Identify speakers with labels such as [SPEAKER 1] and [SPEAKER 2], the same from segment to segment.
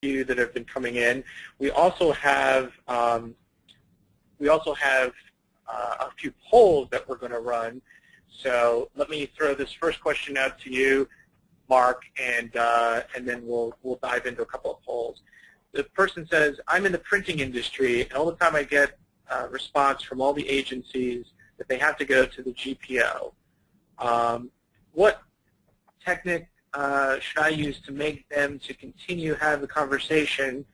[SPEAKER 1] few that have been coming in. We also have a few polls that we're going to run. So let me throw this first question out to you, Mark, and then we'll dive into a couple of polls. The person says, I'm in the printing industry, and all the time I get a response from all the agencies that they have to go to the GPO. What technique should I use to make them to continue to have the conversation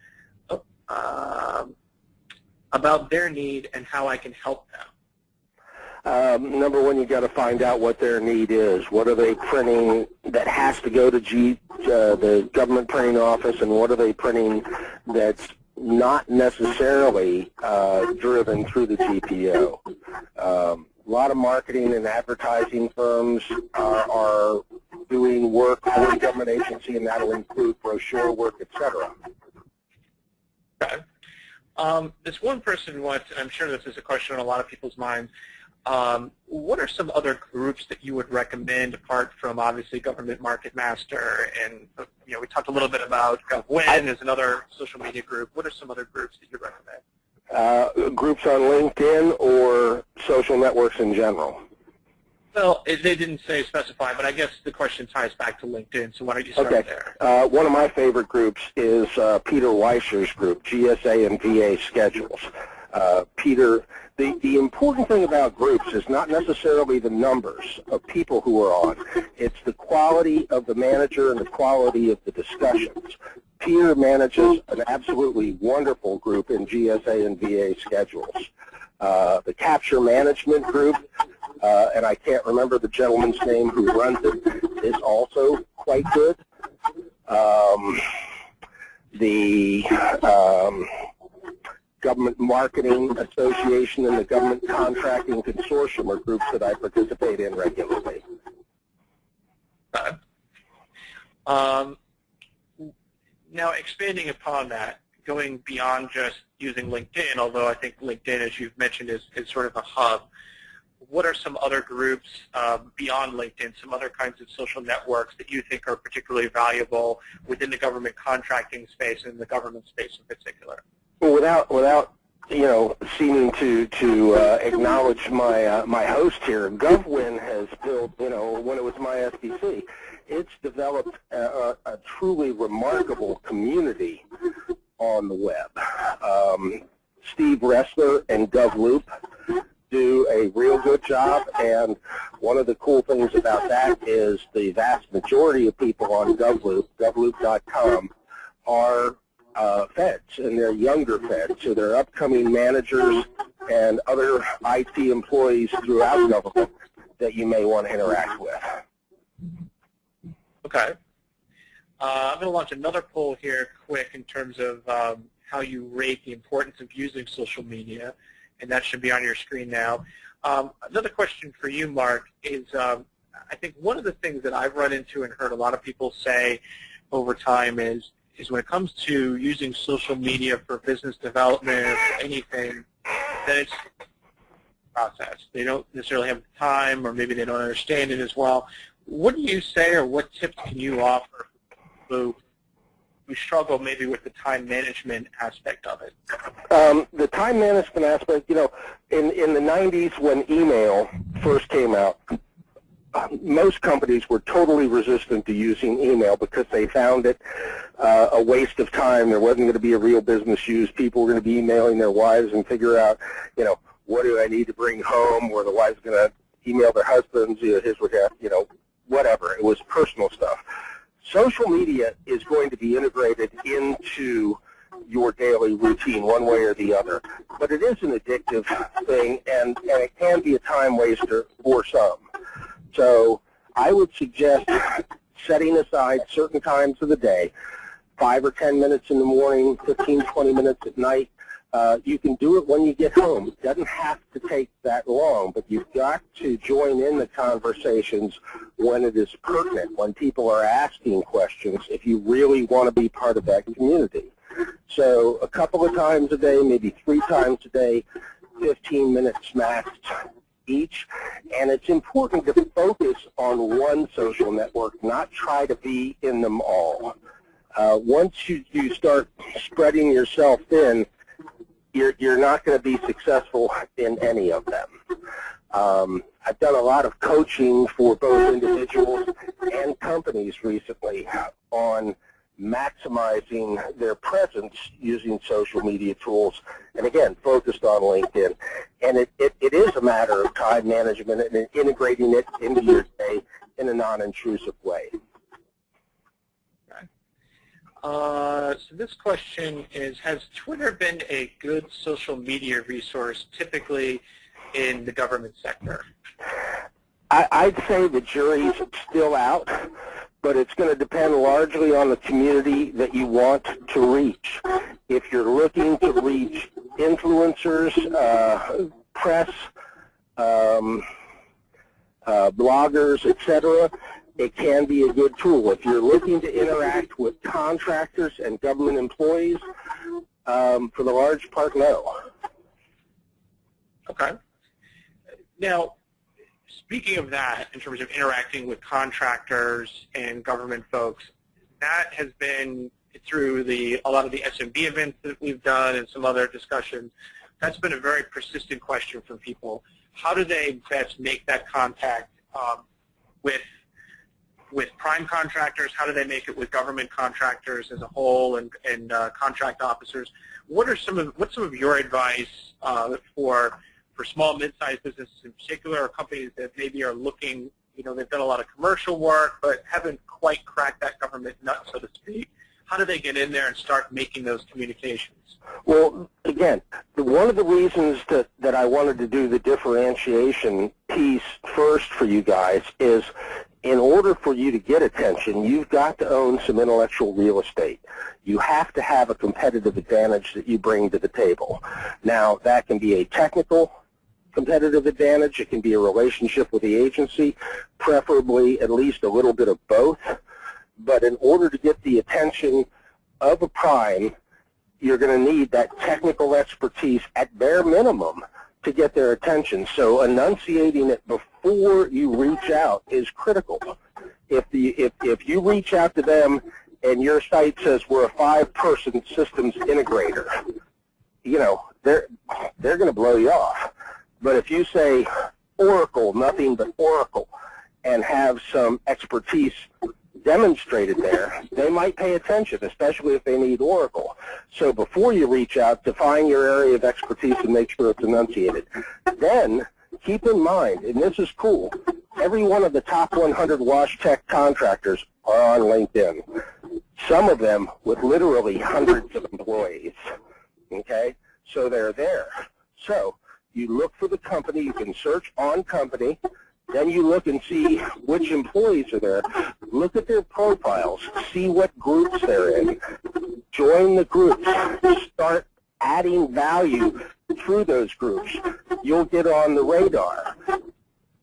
[SPEAKER 1] about their need and how I can help them?
[SPEAKER 2] Number one, you got to find out what their need is. What are they printing that has to go to the government printing office, and what are they printing that's not necessarily driven through the GPO? A lot of marketing and advertising firms are doing work for the government agency, and that will include brochure work, etc.
[SPEAKER 1] Okay. This one person wants, and I'm sure this is a question on a lot of people's minds, what are some other groups that you would recommend apart from obviously Government Market Master, and we talked a little bit about GovWin as another social media group. What are some other groups that you recommend?
[SPEAKER 2] Groups on LinkedIn or social networks in general?
[SPEAKER 1] Well, they didn't say specify, but I guess the question ties back to LinkedIn, so why don't you start there?
[SPEAKER 2] One of my favorite groups is Peter Weisser's group, GSA and VA Schedules. Peter, the important thing about groups is not necessarily the numbers of people who are on. It's the quality of the manager and the quality of the discussions. Peter manages an absolutely wonderful group in GSA and VA Schedules. The Capture Management group, and I can't remember the gentleman's name who runs it, is also quite good. The Government Marketing Association and the Government Contracting Consortium are groups that I participate in regularly.
[SPEAKER 1] Now, expanding upon that, going beyond just using LinkedIn, although I think LinkedIn, as you've mentioned, is sort of a hub, what are some other groups beyond LinkedIn, some other kinds of social networks that you think are particularly valuable within the government contracting space and the government space in particular?
[SPEAKER 2] Well, without seeming to acknowledge my host here, GovWin has built, when it was my SDC, it's developed a truly remarkable community on the web. Steve Ressler and GovLoop do a real good job, and one of the cool things about that is the vast majority of people on GovLoop, govloop.com, are feds, and they're younger feds, so they're upcoming managers and other IT employees throughout government that you may want to interact with.
[SPEAKER 1] Okay. I'm going to launch another poll here quick in terms of how you rate the importance of using social media, and that should be on your screen now. Another question for you, Mark, is I think one of the things that I've run into and heard a lot of people say over time is when it comes to using social media for business development or for anything, that it's a process. They don't necessarily have the time, or maybe they don't understand it as well. What do you say, or what tips can you offer who struggle maybe with the time management aspect of it?
[SPEAKER 2] The time management aspect, in the 90s when email first came out, most companies were totally resistant to using email because they found it a waste of time. There wasn't going to be a real business use. People were going to be emailing their wives and figure out, what do I need to bring home, or the wife's going to email their husbands, his would have, whatever. It was personal stuff. Social media is going to be integrated into your daily routine one way or the other. But it is an addictive thing, and it can be a time waster for some. So I would suggest setting aside certain times of the day, 5 or 10 minutes in the morning, 15, 20 minutes at night. You can do it when you get home. It doesn't have to take that long, but you've got to join in the conversations when it is pertinent, when people are asking questions, if you really want to be part of that community. So a couple of times a day, maybe 3 times a day, 15 minutes max each. And it's important to focus on one social network, not try to be in them all. Once you start spreading yourself thin, you're not going to be successful in any of them. I've done a lot of coaching for both individuals and companies recently on maximizing their presence using social media tools, and again, focused on LinkedIn. And it is a matter of time management and integrating it into your day in a non-intrusive way.
[SPEAKER 1] So this question is, has Twitter been a good social media resource typically in the government sector?
[SPEAKER 2] I'd say the jury's still out, but it's going to depend largely on the community that you want to reach. If you're looking to reach influencers, press, bloggers, etc., it can be a good tool. If you're looking to interact with contractors and government employees, for the large part, no.
[SPEAKER 1] Okay. Now, speaking of that, in terms of interacting with contractors and government folks, that has been through a lot of the SMB events that we've done and some other discussions. That's been a very persistent question from people. How do they best make that contact with prime contractors? How do they make it with government contractors as a whole and contract officers? What's some of your advice for small, mid-sized businesses in particular, or companies that maybe are looking, they've done a lot of commercial work but haven't quite cracked that government nut, so to speak? How do they get in there and start making those communications?
[SPEAKER 2] Well, again, one of the reasons that I wanted to do the differentiation piece first for you guys is, in order for you to get attention, you've got to own some intellectual real estate. You have to have a competitive advantage that you bring to the table. Now, that can be a technical competitive advantage. It can be a relationship with the agency, preferably at least a little bit of both. But in order to get the attention of a prime, you're going to need that technical expertise at bare minimum to get their attention. So enunciating it before you reach out is critical. If you reach out to them and your site says we're a 5-person systems integrator, they're going to blow you off. But if you say Oracle, nothing but Oracle, and have some expertise demonstrated there, they might pay attention, especially if they need Oracle. So before you reach out, define your area of expertise and make sure it's enunciated. Then keep in mind, and this is cool, every one of the top 100 wash tech contractors are on LinkedIn. Some of them with literally hundreds of employees. Okay? So they're there. So you look for the company, you can search on company, then you look and see which employees are there. Look at their profiles. See what groups they're in. Join the groups. Start adding value through those groups. You'll get on the radar.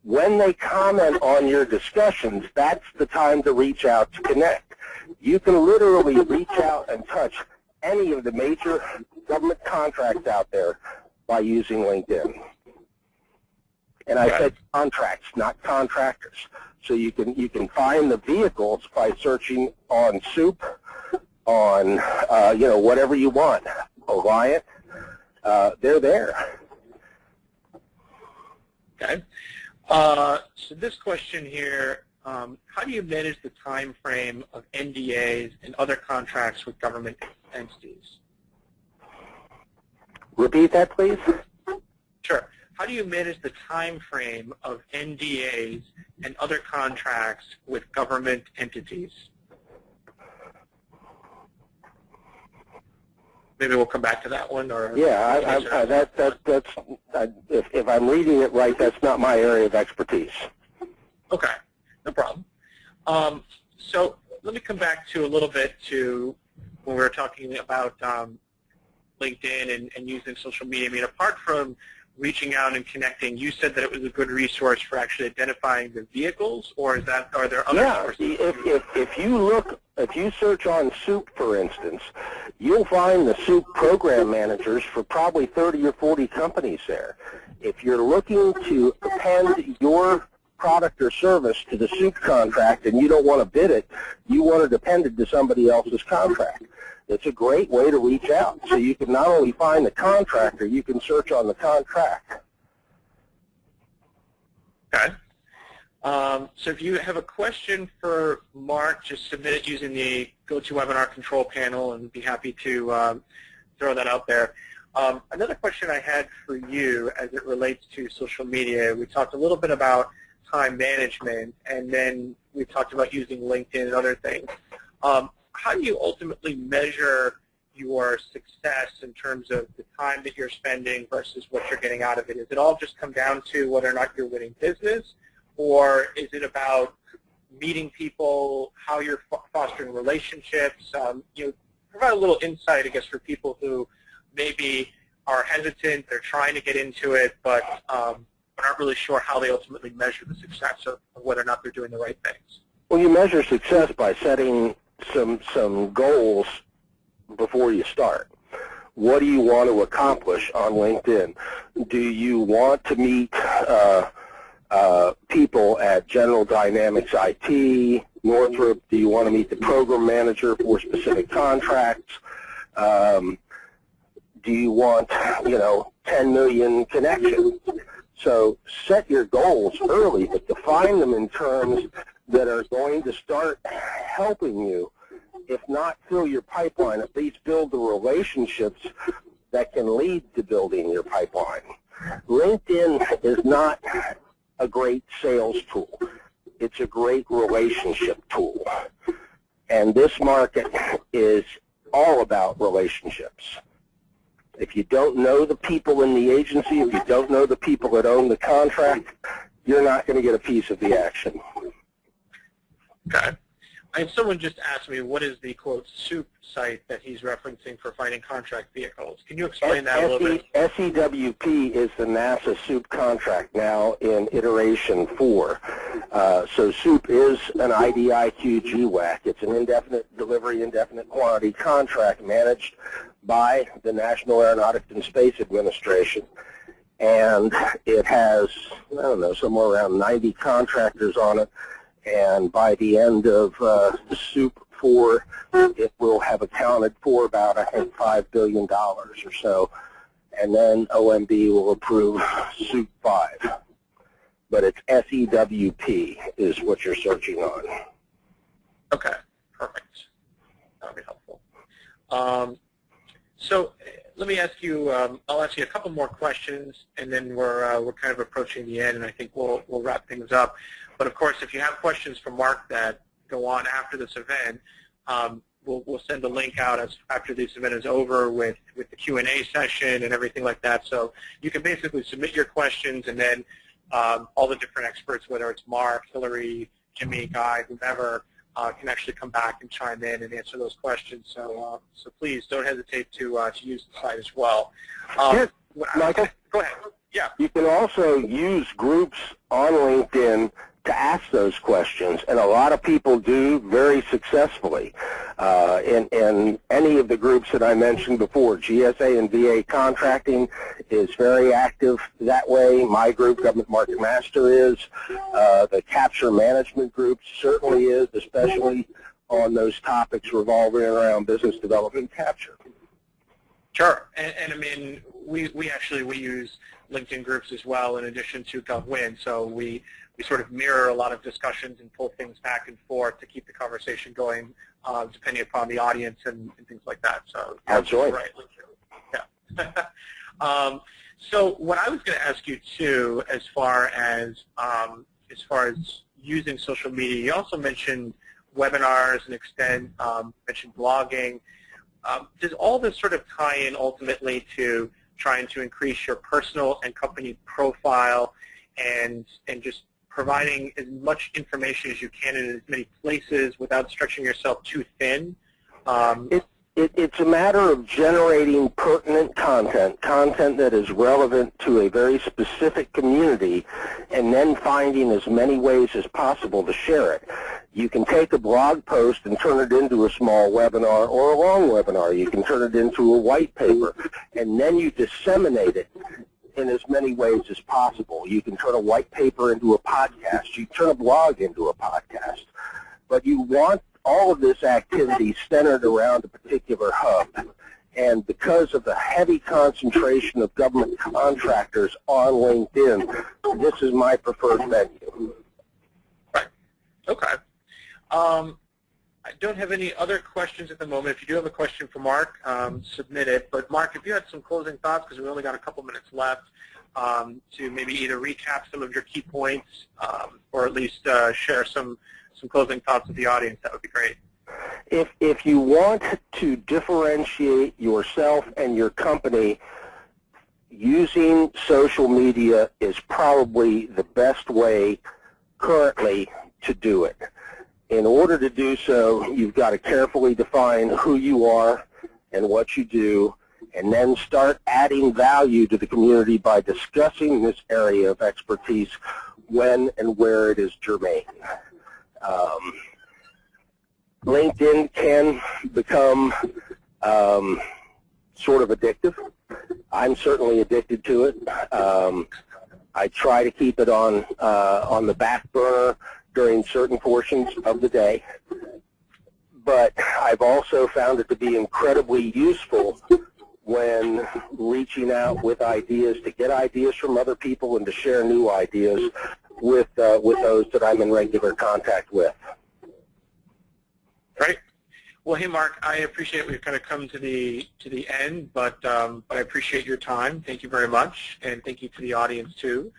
[SPEAKER 2] When they comment on your discussions, that's the time to reach out to connect. You can literally reach out and touch any of the major government contracts out there by using LinkedIn. And I said contracts, not contractors. So you can find the vehicles by searching on Soup, on whatever you want. Orion, they're there.
[SPEAKER 1] Okay. So this question here, how do you manage the time frame of NDAs and other contracts with government entities?
[SPEAKER 2] Repeat that, please.
[SPEAKER 1] Sure. How do you manage the time frame of NDAs and other contracts with government entities? Maybe we'll come back to that one. Or
[SPEAKER 2] yeah, if I'm reading it right, that's not my area of expertise.
[SPEAKER 1] Okay, no problem. So let me come back to a little bit to when we were talking about LinkedIn and using social media. I mean, apart from reaching out and connecting, you said that it was a good resource for actually identifying the vehicles, or are there other sources?
[SPEAKER 2] If you search on Soup, for instance, you'll find the Soup program managers for probably 30 or 40 companies there. If you're looking to append your product or service to the soup contract and you don't want to bid it, you want it appended to somebody else's contract. It's a great way to reach out. So you can not only find the contractor, you can search on the contract.
[SPEAKER 1] Okay. So if you have a question for Mark, just submit it using the GoToWebinar control panel, and be happy to throw that out there. Another question I had for you as it relates to social media, we talked a little bit about time management, and then we talked about using LinkedIn and other things. How do you ultimately measure your success in terms of the time that you're spending versus what you're getting out of it? Does it all just come down to whether or not you're winning business, or is it about meeting people, how you're fostering relationships? Provide a little insight, I guess, for people who maybe are hesitant, they're trying to get into it, but aren't really sure how they ultimately measure the success of whether or not they're doing the right things.
[SPEAKER 2] Well, you measure success by setting some goals before you start. What do you want to accomplish on LinkedIn? Do you want to meet people at General Dynamics IT, Northrop? Do you want to meet the program manager for specific contracts? Do you want, 10 million connections? So set your goals early, but define them in terms that are going to start helping you, if not fill your pipeline, at least build the relationships that can lead to building your pipeline. LinkedIn is not a great sales tool. It's a great relationship tool. And this market is all about relationships. If you don't know the people in the agency, if you don't know the people that own the contract, you're not going to get a piece of the action.
[SPEAKER 1] Okay. I have someone just asked me what is the, quote, soup site that he's referencing for finding contract vehicles. Can you explain that a little bit?
[SPEAKER 2] SEWP is the NASA soup contract now in iteration 4. So soup is an IDIQ GWAC. It's an indefinite delivery, indefinite quantity contract managed by the National Aeronautics and Space Administration. And it has, I don't know, somewhere around 90 contractors on it. And by the end of the SOUP 4, it will have accounted for about, I think, $5 billion or so. And then OMB will approve SOUP 5. But it's SEWP is what you're searching on.
[SPEAKER 1] Okay, perfect. That would be helpful. So let me ask you, I'll ask you a couple more questions, and then we're kind of approaching the end, and I think we'll wrap things up. But of course, if you have questions for Mark that go on after this event, we'll send a link out after this event is over with the Q&A session and everything like that. So you can basically submit your questions, and then all the different experts, whether it's Mark, Hillary, Jimmy, Guy, whomever, can actually come back and chime in and answer those questions. So please don't hesitate to use the site as well.
[SPEAKER 2] Michael?
[SPEAKER 1] Go ahead. Yeah.
[SPEAKER 2] You can also use groups on LinkedIn to ask those questions, and a lot of people do very successfully. In any of the groups that I mentioned before, GSA and VA Contracting is very active that way. My group, Government Market Master, is. The Capture Management group certainly is, especially on those topics revolving around business development capture.
[SPEAKER 1] Sure, and I mean, we use LinkedIn groups as well in addition to GovWin, so we sort of mirror a lot of discussions and pull things back and forth to keep the conversation going, depending upon the audience and things like that. So
[SPEAKER 2] absolutely
[SPEAKER 1] right. Yeah. So what I was going to ask you too, as far as using social media, you also mentioned webinars and mentioned blogging. Does all this sort of tie in ultimately to trying to increase your personal and company profile and just providing as much information as you can in as many places without stretching yourself too thin?
[SPEAKER 2] It's a matter of generating pertinent content that is relevant to a very specific community, and then finding as many ways as possible to share it. You can take a blog post and turn it into a small webinar or a long webinar. You can turn it into a white paper, and then you disseminate it in as many ways as possible. You can turn a white paper into a podcast. You can turn a blog into a podcast. But you want all of this activity centered around a particular hub. And because of the heavy concentration of government contractors on LinkedIn, this is my preferred venue.
[SPEAKER 1] Right. Okay. I don't have any other questions at the moment. If you do have a question for Mark, submit it. But Mark, if you had some closing thoughts, because we only got a couple minutes left, to maybe either recap some of your key points or at least share some closing thoughts with the audience, that would be great.
[SPEAKER 2] If you want to differentiate yourself and your company, using social media is probably the best way currently to do it. In order to do so, you've got to carefully define who you are and what you do, and then start adding value to the community by discussing this area of expertise when and where it is germane. LinkedIn can become sort of addictive. I'm certainly addicted to it. I try to keep it on the back burner during certain portions of the day, but I've also found it to be incredibly useful when reaching out with ideas, to get ideas from other people and to share new ideas with those that I'm in regular contact with.
[SPEAKER 1] Great. Well, hey, Mark, I appreciate we've kind of come to the end, but I appreciate your time. Thank you very much, and thank you to the audience too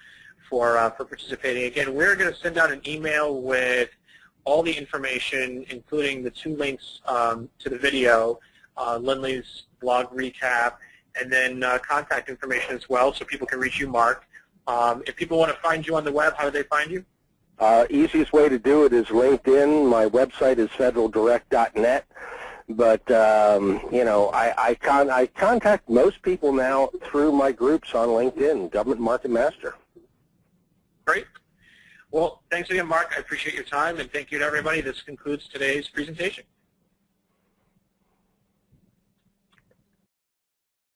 [SPEAKER 1] for participating. Again, we're going to send out an email with all the information, including the 2 links to the video, Lindley's blog recap, and then contact information as well, so people can reach you, Mark. If people want to find you on the web, how do they find you?
[SPEAKER 2] Easiest way to do it is LinkedIn. My website is federaldirect.net. But, you know, I contact most people now through my groups on LinkedIn, Government Market Master.
[SPEAKER 1] Great. Well, thanks again, Mark. I appreciate your time, and thank you to everybody. This concludes today's presentation.